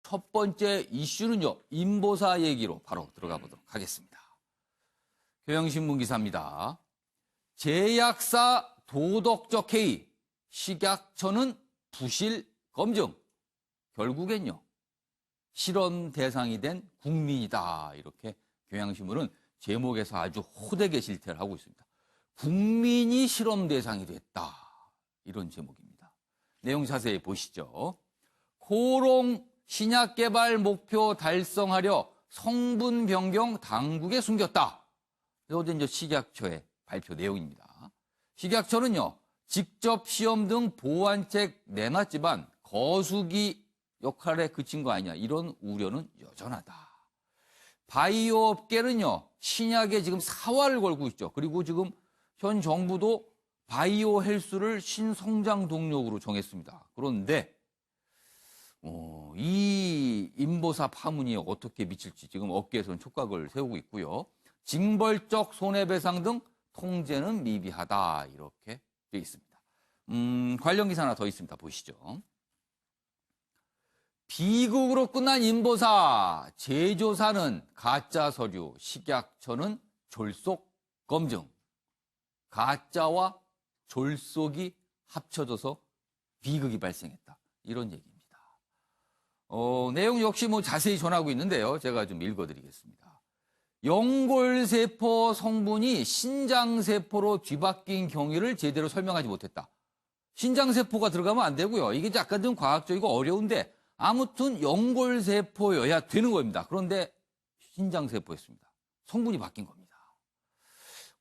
첫 번째 이슈는요, 인보사 얘기로 바로 들어가 보도록 하겠습니다. 경향신문 기사입니다. 제약사 도덕적 해이, 식약처는 부실 검증. 결국엔요, 실험 대상이 된 국민이다. 이렇게 경향신문은 제목에서 아주 호되게 실태를 하고 있습니다. 국민이 실험 대상이 됐다. 이런 제목입니다. 내용 자세히 보시죠. 코롱 신약 개발 목표 달성하려 성분 변경 당국에 숨겼다. 어제 이제 식약처의 발표 내용입니다. 식약처는요, 직접 시험 등 보완책 내놨지만 거수기 역할에 그친 거 아니냐, 이런 우려는 여전하다. 바이오 업계는요, 신약에 지금 사활을 걸고 있죠. 그리고 지금 현 정부도 바이오 헬스를 신성장 동력으로 정했습니다. 그런데 이 인보사 파문이 어떻게 미칠지 지금 업계에서는 촉각을 세우고 있고요. 징벌적 손해배상 등 통제는 미비하다, 이렇게 되어 있습니다. 관련 기사 하나 더 있습니다. 보시죠. 비극으로 끝난 인보사, 제조사는 가짜 서류, 식약처는 졸속 검증. 가짜와 졸속이 합쳐져서 비극이 발생했다. 이런 얘기입니다. 내용 역시 자세히 전하고 있는데요. 제가 좀 읽어드리겠습니다. 연골세포 성분이 신장세포로 뒤바뀐 경위를 제대로 설명하지 못했다. 신장세포가 들어가면 안 되고요. 이게 약간 좀 과학적이고 어려운데 아무튼 연골세포여야 되는 겁니다. 그런데 신장세포였습니다. 성분이 바뀐 겁니다.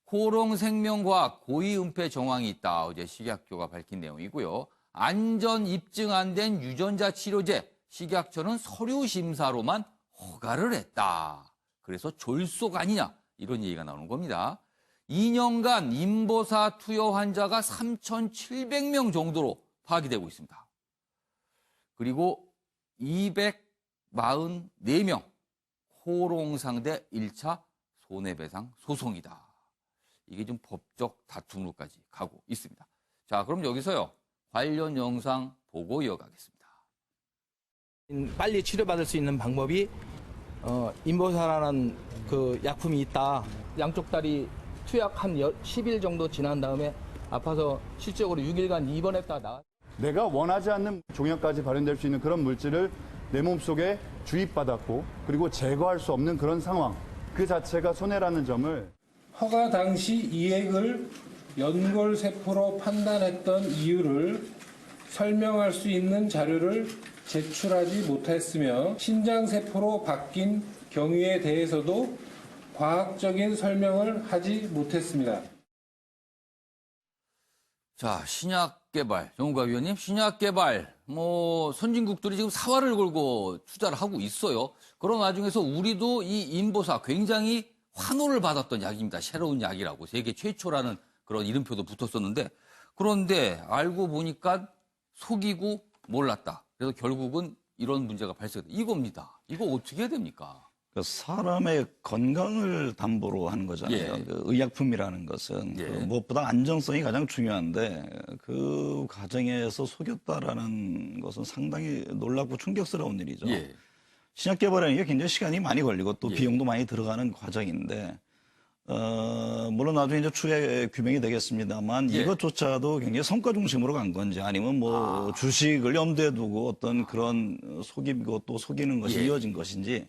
코롱생명과학 고위은폐 정황이 있다. 어제 식약처가 밝힌 내용이고요. 안전 입증 안 된 유전자 치료제, 식약처는 서류 심사로만 허가를 했다. 그래서 졸속 아니냐, 이런 얘기가 나오는 겁니다. 2년간 인보사 투여 환자가 3,700명 정도로 파악이 되고 있습니다. 그리고 244명 코롱 상대 1차 손해배상 소송이다. 이게 좀 법적 다툼으로까지 가고 있습니다. 자, 그럼 여기서요, 관련 영상 보고 이어가겠습니다. 빨리 치료받을 수 있는 방법이 인보사라는 그 약품이 있다. 양쪽 다리 투약 한 10일 정도 지난 다음에 아파서 실질적으로 6일간 입원했다 나왔. 내가 원하지 않는 종양까지 발현될 수 있는 그런 물질을 내 몸속에 주입받았고, 그리고 제거할 수 없는 그런 상황, 그 자체가 손해라는 점을. 허가 당시 이액을 연골세포로 판단했던 이유를 설명할 수 있는 자료를 제출하지 못했으며, 신장세포로 바뀐 경위에 대해서도 과학적인 설명을 하지 못했습니다. 자, 신약 개발, 정우가 위원님, 신약 개발, 선진국들이 지금 사활을 걸고 투자를 하고 있어요. 그런 와중에서 우리도 이 인보사 굉장히 환호를 받았던 약입니다. 새로운 약이라고. 세계 최초라는 그런 이름표도 붙었었는데, 그런데 알고 보니까 속이고 몰랐다. 그래서 결국은 이런 문제가 발생했다. 이겁니다. 이거 어떻게 해야 됩니까? 사람의 건강을 담보로 하는 거잖아요. 예. 그 의약품이라는 것은 예. 무엇보다 안정성이 가장 중요한데, 그 과정에서 속였다라는 것은 상당히 놀랍고 충격스러운 일이죠. 예. 신약 개발하는 게 굉장히 시간이 많이 걸리고 또 예. 비용도 많이 들어가는 과정인데, 물론 나중에 이제 추후에 규명이 되겠습니다만, 예. 이것조차도 굉장히 성과 중심으로 간 건지, 아니면 주식을 염두에 두고 어떤 그런 속이고 또 속이는 것이 예. 이어진 것인지,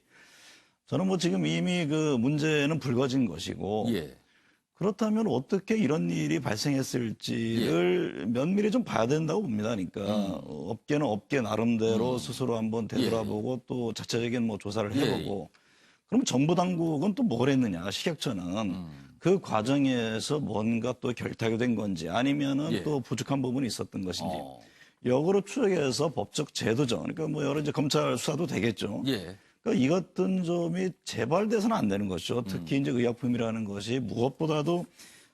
저는 지금 이미 그 문제는 불거진 것이고, 예. 그렇다면 어떻게 이런 일이 발생했을지를 면밀히 좀 봐야 된다고 봅니다. 그러니까 업계는 업계 나름대로 스스로 한번 되돌아보고 또 자체적인 조사를 해보고, 그럼 정부 당국은 또 뭘 했느냐? 식약처는 그 과정에서 뭔가 또 결탁이 된 건지, 아니면은 또 부족한 부분이 있었던 것인지, 역으로 추적해서 법적 제도죠. 그러니까 여러 이제 검찰 수사도 되겠죠. 예. 그러니까 이 같은 점이 재발돼서는 안 되는 것이죠. 특히 이제 의약품이라는 것이 무엇보다도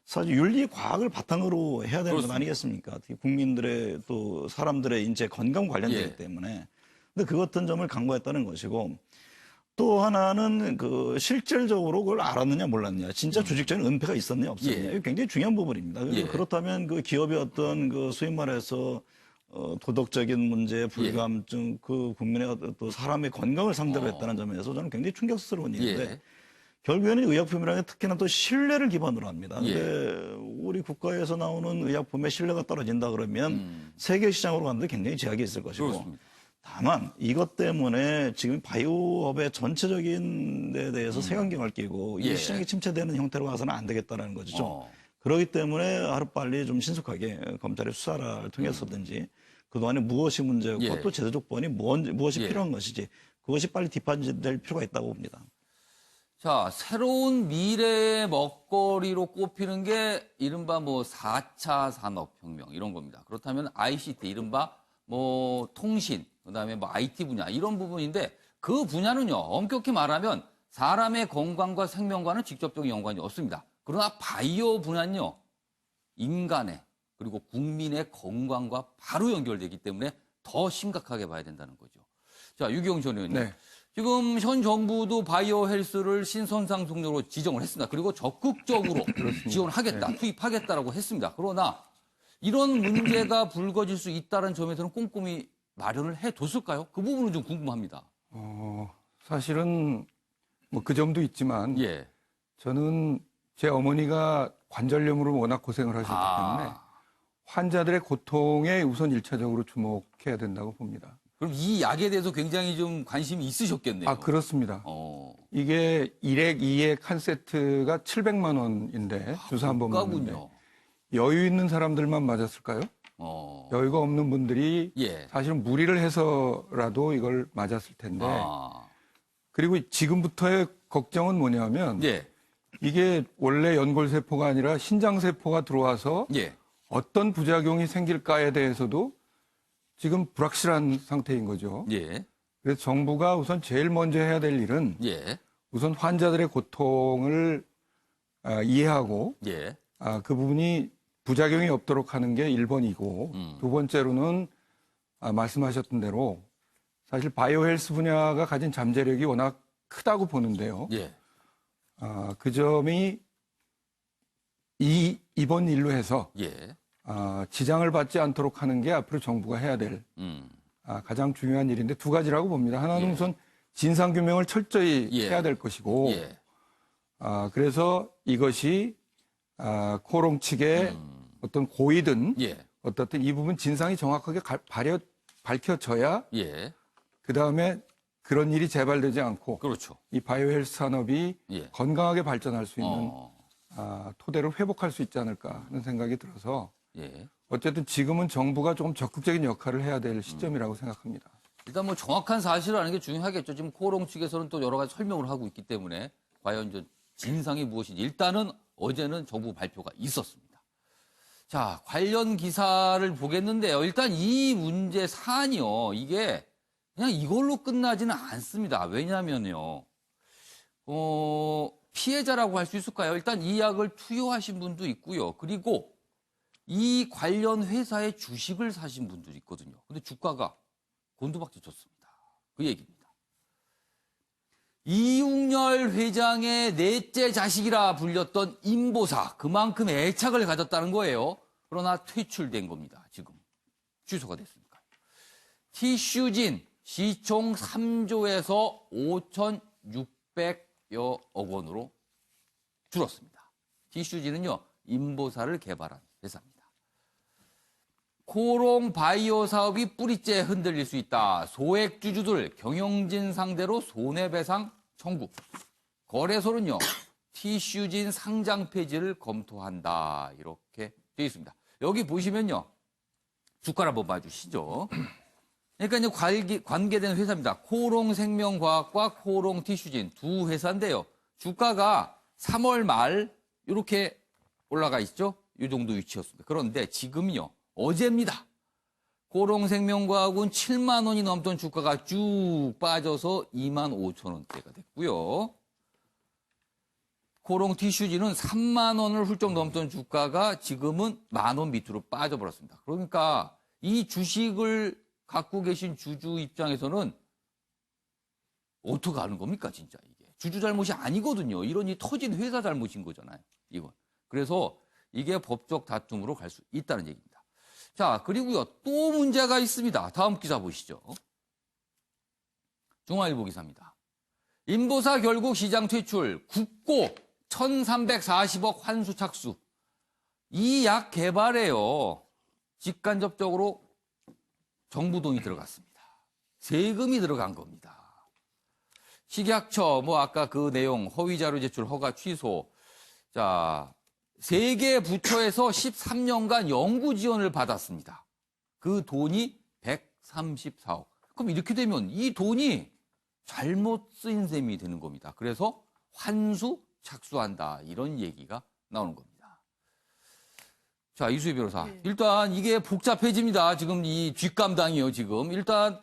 사실 윤리 과학을 바탕으로 해야 되는 것 아니겠습니까? 특히 국민들의 또 사람들의 인체 건강 관련되기 때문에. 근데 그 같은 점을 강구했다는 것이고, 또 하나는 그 실질적으로 그걸 알았느냐 몰랐느냐, 진짜 조직적인 은폐가 있었느냐 없었느냐, 이게 굉장히 중요한 부분입니다. 그렇다면 그 기업의 어떤 그 소위 말해서 도덕적인 문제, 불감증, 그 국민의 또 사람의 건강을 상대로 했다는 점에서 저는 굉장히 충격스러운 일인데 예. 결국에는 의약품이라는 게 특히나 또 신뢰를 기반으로 합니다. 예. 근데 우리 국가에서 나오는 의약품의 신뢰가 떨어진다 그러면 세계 시장으로 가는데 굉장히 제약이 있을 것이고 그렇습니다. 다만 이것 때문에 지금 바이오업의 전체적인 데 대해서 색안경을 끼고 예. 이 시장이 침체되는 형태로 가서는 안 되겠다는 거죠. 어. 그렇기 때문에 하루빨리 좀 신속하게 검찰의 수사를 통해서든지 그동안에 무엇이 문제였고 예. 또 제도적 보완이 무엇이 예. 필요한 것이지 그것이 빨리 뒷받침될 필요가 있다고 봅니다. 자, 새로운 미래의 먹거리로 꼽히는 게 이른바 뭐 4차 산업혁명 이런 겁니다. 그렇다면 ICT, 이른바 뭐 통신, 그다음에 뭐 IT 분야 이런 부분인데 그 분야는요, 엄격히 말하면 사람의 건강과 생명과는 직접적인 연관이 없습니다. 그러나 바이오 분야는요, 인간의 그리고 국민의 건강과 바로 연결되기 때문에 더 심각하게 봐야 된다는 거죠. 자, 유기용 전 의원님. 네. 지금 현 정부도 바이오 헬스를 신선상 동료로 지정을 했습니다. 그리고 적극적으로 지원하겠다, 투입하겠다라고 했습니다. 그러나 이런 문제가 불거질 수 있다는 점에서는 꼼꼼히 마련을 해뒀을까요? 그 부분은 좀 궁금합니다. 사실은 뭐 그 점도 있지만 예. 저는 제 어머니가 관절염으로 워낙 고생을 하셨기 때문에 환자들의 고통에 우선 1차적으로 주목해야 된다고 봅니다. 그럼 이 약에 대해서 굉장히 좀 관심이 있으셨겠네요. 그렇습니다. 어. 이게 1액, 2액 한 세트가 700만 원인데 주사 한 번 맞는데 가군요. 여유 있는 사람들만 맞았을까요? 여유가 없는 분들이 예. 사실은 무리를 해서라도 이걸 맞았을 텐데 그리고 지금부터의 걱정은 뭐냐면 예. 이게 원래 연골세포가 아니라 신장세포가 들어와서 예. 어떤 부작용이 생길까에 대해서도 지금 불확실한 상태인 거죠. 예. 그래서 정부가 우선 제일 먼저 해야 될 일은 예. 우선 환자들의 고통을 이해하고 예. 그 부분이 부작용이 없도록 하는 게 1번이고 두 번째로는 말씀하셨던 대로 사실 바이오 헬스 분야가 가진 잠재력이 워낙 크다고 보는데요. 예. 그 점이 이번 일로 해서 예. 지장을 받지 않도록 하는 게 앞으로 정부가 해야 될 가장 중요한 일인데 두 가지라고 봅니다. 하나는 예. 우선 진상규명을 철저히 예. 해야 될 것이고 예. 그래서 이것이 코롱 측의 어떤 고의든 예. 어떻든 이 부분 진상이 정확하게 밝혀져야 예. 그다음에 그런 일이 재발되지 않고 그렇죠. 이 바이오 헬스 산업이 예. 건강하게 발전할 수 있는 어. 토대를 회복할 수 있지 않을까 하는 생각이 들어서 예. 어쨌든 지금은 정부가 조금 적극적인 역할을 해야 될 시점이라고 생각합니다. 일단 뭐 정확한 사실을 아는 게 중요하겠죠. 지금 코롱 측에서는 또 여러 가지 설명을 하고 있기 때문에 과연 저 진상이 무엇인지 일단은 어제는 정부 발표가 있었습니다. 자, 관련 기사를 보겠는데요. 일단 이 문제 사안이요. 이게 그냥 이걸로 끝나지는 않습니다. 왜냐면요. 피해자라고 할 수 있을까요? 일단 이 약을 투여하신 분도 있고요. 그리고 이 관련 회사의 주식을 사신 분도 있거든요. 근데 주가가 곤두박질 쳤습니다. 그 얘기입니다. 이웅열 회장의 넷째 자식이라 불렸던 임보사, 그만큼 애착을 가졌다는 거예요. 그러나 퇴출된 겁니다. 지금 취소가 됐으니까. 티슈진 시총 3조에서 5,600여 억 원으로 줄었습니다. 티슈진은요, 임보사를 개발한 회사입니다. 코롱 바이오 사업이 뿌리째 흔들릴 수 있다. 소액주주들 경영진 상대로 손해배상 청구. 거래소는요, 티슈진 상장 폐지를 검토한다. 이렇게 되어 있습니다. 여기 보시면요, 주가를 한번 봐주시죠. 그러니까 이제 관계된 회사입니다. 코롱 생명과학과 코롱 티슈진 두 회사인데요. 주가가 3월 말 이렇게 올라가 있죠. 이 정도 위치였습니다. 그런데 지금요, 어제입니다. 코롱 생명과학은 7만 원이 넘던 주가가 쭉 빠져서 2만 5천 원대가 됐고요. 코롱 티슈진은 3만 원을 훌쩍 넘던 주가가 지금은 1만 원 밑으로 빠져버렸습니다. 그러니까 이 주식을 갖고 계신 주주 입장에서는 어떻게 하는 겁니까, 진짜 이게. 주주 잘못이 아니거든요. 이런 이 터진 회사 잘못인 거잖아요, 이건. 그래서 이게 법적 다툼으로 갈 수 있다는 얘기입니다. 자, 그리고요, 또 문제가 있습니다. 다음 기사 보시죠. 중앙일보 기사입니다. 인보사 결국 시장 퇴출, 국고 1,340억 환수 착수. 이 약 개발에요, 직간접적으로 정부 돈이 들어갔습니다. 세금이 들어간 겁니다. 식약처, 아까 그 내용, 허위자료 제출 허가 취소. 자, 3개 부처에서 13년간 연구 지원을 받았습니다. 그 돈이 134억. 그럼 이렇게 되면 이 돈이 잘못 쓰인 셈이 되는 겁니다. 그래서 환수 착수한다. 이런 얘기가 나오는 겁니다. 자, 이수희 변호사. 일단 이게 복잡해집니다. 지금 이 뒷감당이요, 지금. 일단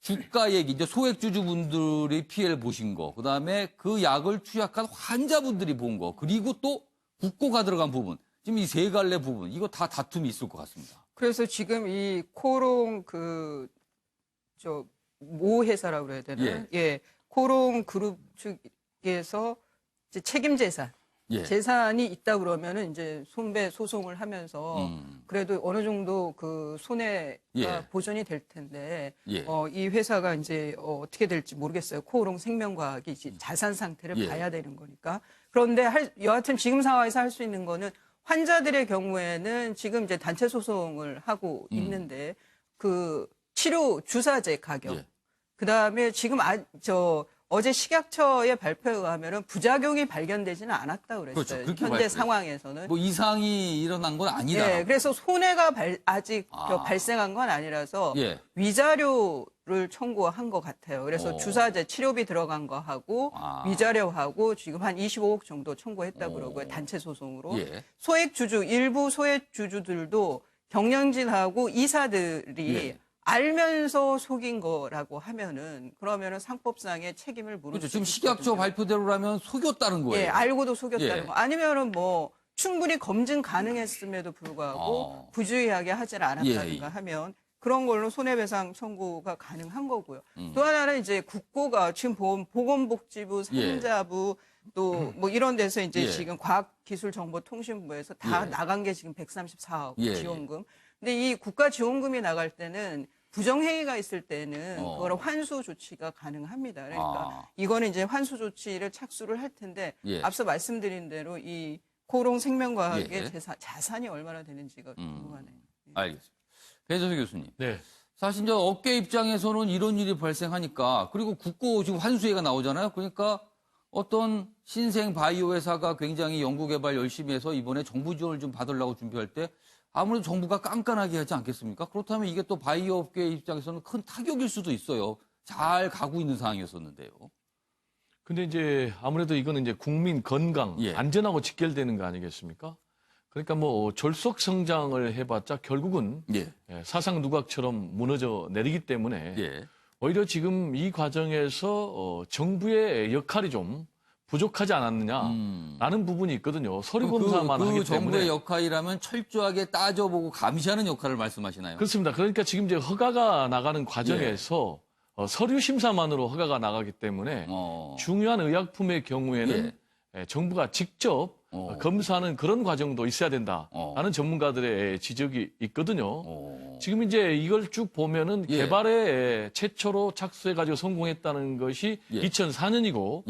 주가 얘기, 이제 소액주주분들이 피해를 보신 거, 그 다음에 그 약을 투약한 환자분들이 본 거, 그리고 또 국고가 들어간 부분. 지금 이 세 갈래 부분, 이거 다 다툼이 있을 것 같습니다. 그래서 지금 이 코롱 모 회사라고 그래야 되나? 예. 코롱 그룹 측에서 이제 책임 재산. 예. 재산이 있다 그러면은 이제 손배 소송을 하면서 그래도 어느 정도 그 손해가 예. 보전이 될 텐데 예. 이 회사가 이제 어떻게 될지 모르겠어요. 코오롱 생명과학이 이제 자산 상태를 예. 봐야 되는 거니까. 그런데 여하튼 지금 상황에서 할 수 있는 거는 환자들의 경우에는 지금 이제 단체 소송을 하고 있는데 그 치료 주사제 가격, 예. 그다음에 지금 어제 식약처의 발표에 의하면은 부작용이 발견되지는 않았다고 그랬어요. 그렇죠. 그렇게 현재 발표해요. 상황에서는. 이상이 일어난 건 아니다. 네, 그래서 손해가 아직 발생한 건 아니라서 예. 위자료를 청구한 것 같아요. 그래서 오. 주사제 치료비 들어간 거 하고 위자료하고 지금 한 25억 정도 청구했다고 그러고요. 단체 소송으로. 예. 일부 소액주주들도 경영진하고 이사들이 예. 알면서 속인 거라고 그러면은 상법상의 책임을 물을 그렇죠. 수 지금 있거든요. 식약처 발표대로라면 속였다는 거예요. 예, 알고도 속였다는 예. 거. 아니면은 충분히 검증 가능했음에도 불구하고 부주의하게 하질 않았다든가 예. 하면 그런 걸로 손해배상 청구가 가능한 거고요. 또 하나는 이제 국고가 지금 보건복지부, 산자부 또 이런 데서 이제 예. 지금 과학기술정보통신부에서 다 예. 나간 게 지금 134억 예. 지원금. 근데 이 국가 지원금이 나갈 때는 부정행위가 있을 때는 그거를 환수 조치가 가능합니다. 그러니까 이거는 이제 환수 조치를 착수를 할 텐데 예. 앞서 말씀드린 대로 이 코롱 생명과학의 예. 자산이 얼마나 되는지가 궁금하네요. 알겠습니다. 배재수 교수님. 네. 사실 이제 업계 입장에서는 이런 일이 발생하니까, 그리고 국고 지금 환수회가 나오잖아요. 그러니까 어떤 신생 바이오 회사가 굉장히 연구개발 열심히 해서 이번에 정부 지원을 좀 받으려고 준비할 때 아무래도 정부가 깐깐하게 하지 않겠습니까? 그렇다면 이게 또 바이오 업계 입장에서는 큰 타격일 수도 있어요. 잘 가고 있는 상황이었었는데요. 근데 이제 아무래도 이거는 이제 국민 건강, 예. 안전하고 직결되는 거 아니겠습니까? 그러니까 졸속 성장을 해봤자 결국은 예. 사상 누각처럼 무너져 내리기 때문에 예. 오히려 지금 이 과정에서 정부의 역할이 좀 부족하지 않았느냐라는 부분이 있거든요. 서류 검사만 하기 때문에. 정부의 역할이라면 철저하게 따져보고 감시하는 역할을 말씀하시나요? 그렇습니다. 그러니까 지금 이제 허가가 나가는 과정에서 서류 심사만으로 허가가 나가기 때문에 중요한 의약품의 경우에는 정부가 직접 검사하는 그런 과정도 있어야 된다라는 전문가들의 지적이 있거든요. 지금 이제 이걸 쭉 보면은 개발에 최초로 착수해가지고 성공했다는 것이 2004년이고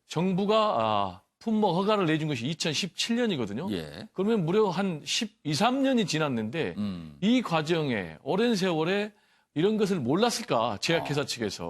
정부가 품목 허가를 내준 것이 2017년이거든요. 그러면 무려 한 12, 13년이 지났는데 이 과정에 오랜 세월에 이런 것을 몰랐을까, 제약회사 측에서.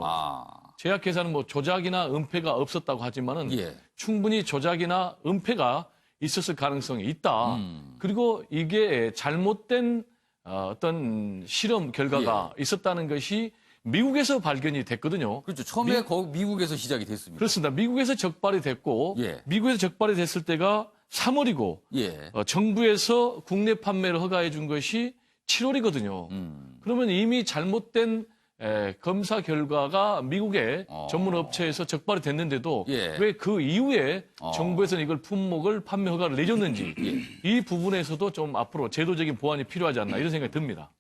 제약회사는 조작이나 은폐가 없었다고 하지만은 충분히 조작이나 은폐가 있었을 가능성이 있다. 그리고 이게 잘못된 어떤 실험 결과가 있었다는 것이 미국에서 발견이 됐거든요. 그렇죠. 처음에 미국에서 시작이 됐습니다. 그렇습니다. 미국에서 적발이 됐고 미국에서 적발이 됐을 때가 3월이고 정부에서 국내 판매를 허가해 준 것이 7월이거든요. 그러면 이미 잘못된 검사 결과가 미국의 전문 업체에서 적발이 됐는데도 왜 그 이후에 정부에서는 이걸 품목을 판매 허가를 내줬는지 이 부분에서도 좀 앞으로 제도적인 보완이 필요하지 않나 이런 생각이 듭니다.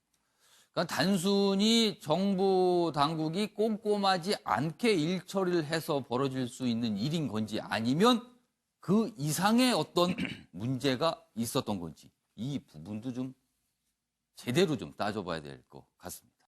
그러니까 단순히 정부 당국이 꼼꼼하지 않게 일 처리를 해서 벌어질 수 있는 일인 건지 아니면 그 이상의 어떤 문제가 있었던 건지 이 부분도 좀 제대로 좀 따져봐야 될 것 같습니다.